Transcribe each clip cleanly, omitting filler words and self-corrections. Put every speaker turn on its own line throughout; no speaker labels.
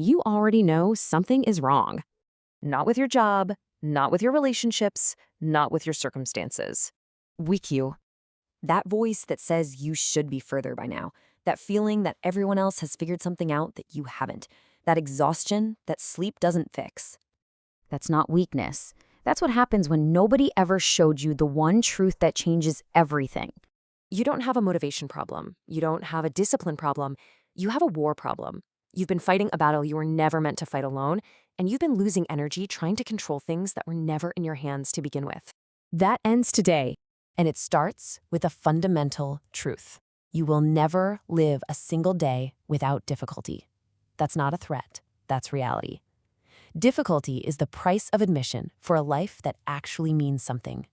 you already know something is wrong. Not with your job, not with your relationships, not with your circumstances. Weak you. That voice that says you should be further by now. That feeling that everyone else has figured something out that you haven't. That exhaustion that sleep doesn't fix. That's not weakness. That's what happens when nobody ever showed you the one truth that changes everything. You don't have a motivation problem. You don't have a discipline problem. You have a war problem. You've been fighting a battle you were never meant to fight alone, and you've been losing energy trying to control things that were never in your hands to begin with. That ends today, and it starts with a fundamental truth. You will never live a single day without difficulty. That's not a threat. That's reality. Difficulty is the price of admission for a life that actually means something.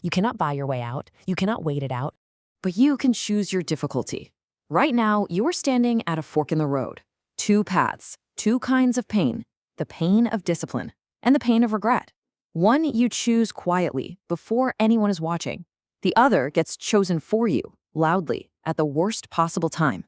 You cannot buy your way out. You cannot wait it out. But you can choose your difficulty. Right now, you are standing at a fork in the road. Two paths, two kinds of pain. The pain of discipline and the pain of regret. One you choose quietly, before anyone is watching. The other gets chosen for you, loudly, at the worst possible time.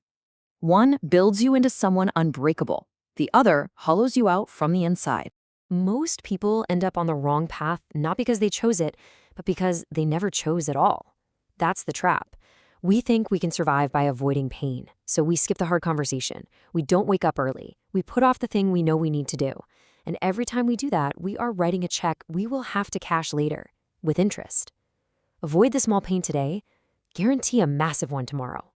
One builds you into someone unbreakable. The other hollows you out from the inside. Most people end up on the wrong path, not because they chose it, but because they never chose at all. That's the trap. We think we can survive by avoiding pain, so we skip the hard conversation. We don't wake up early. We put off the thing we know we need to do. And every time we do that, we are writing a check we will have to cash later, with interest. Avoid the small pain today, guarantee a massive one tomorrow.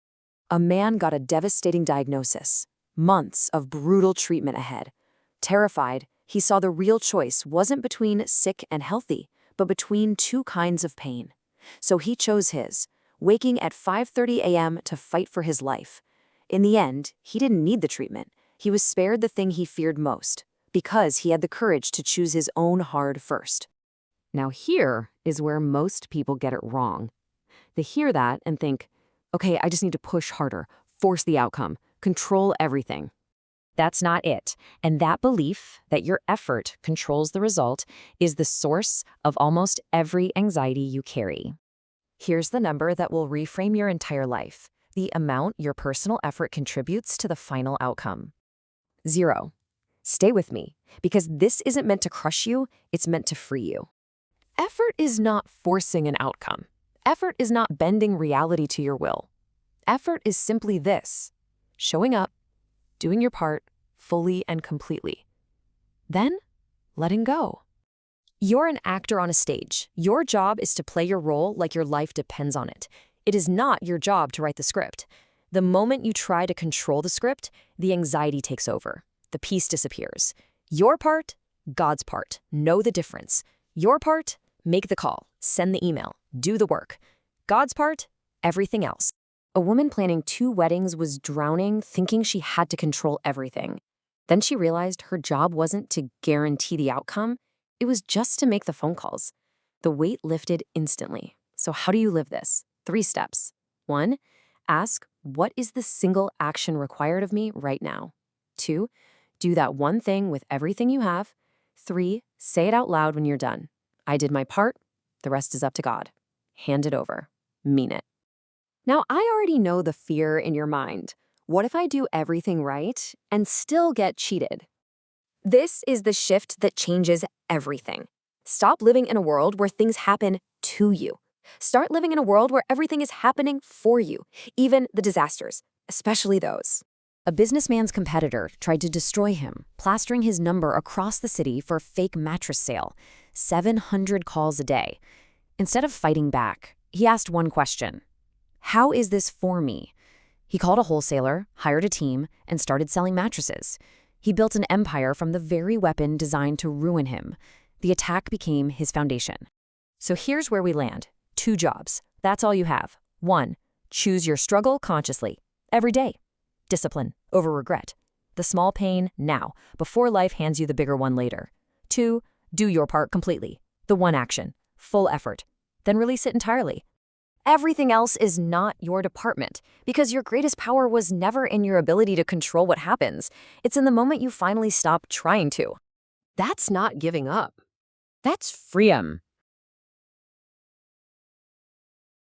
A man got a devastating diagnosis, months of brutal treatment ahead. Terrified, he saw the real choice wasn't between sick and healthy, but between two kinds of pain. So he chose his, waking at 5:30 a.m. to fight for his life. In the end, he didn't need the treatment. He was spared the thing he feared most, because he had the courage to choose his own hard first. Now here is where most people get it wrong. They hear that and think, okay, I just need to push harder, force the outcome, control everything. That's not it. And that belief that your effort controls the result is the source of almost every anxiety you carry. Here's the number that will reframe your entire life, the amount your personal effort contributes to the final outcome. 0. Stay with me, because this isn't meant to crush you, it's meant to free you. Effort is not forcing an outcome. Effort is not bending reality to your will. Effort is simply this: showing up, doing your part fully and completely. Then, letting go. You're an actor on a stage. Your job is to play your role like your life depends on it. It is not your job to write the script. The moment you try to control the script, the anxiety takes over. The piece disappears. Your part, God's part. Know the difference. Your part, make the call, send the email, do the work. God's part, everything else. A woman planning 2 weddings was drowning, thinking she had to control everything. Then she realized her job wasn't to guarantee the outcome. It was just to make the phone calls. The weight lifted instantly. So how do you live this? 3 steps. 1, ask, what is the single action required of me right now? 2, do that one thing with everything you have. 3, say it out loud when you're done. I did my part. The rest is up to God. Hand it over. Mean it. Now, I already know the fear in your mind. What if I do everything right and still get cheated? This is the shift that changes everything. Stop living in a world where things happen to you. Start living in a world where everything is happening for you, even the disasters, especially those. A businessman's competitor tried to destroy him, plastering his number across the city for a fake mattress sale, 700 calls a day. Instead of fighting back, he asked one question: how is this for me? He called a wholesaler, hired a team, and started selling mattresses. He built an empire from the very weapon designed to ruin him. The attack became his foundation. So here's where we land. 2 jobs. That's all you have. 1, choose your struggle consciously, every day. Discipline over regret. The small pain now, before life hands you the bigger one later. 2, do your part completely. The one action, full effort. Then release it entirely. Everything else is not your department, because your greatest power was never in your ability to control what happens. It's in the moment you finally stop trying to. That's not giving up. That's freedom.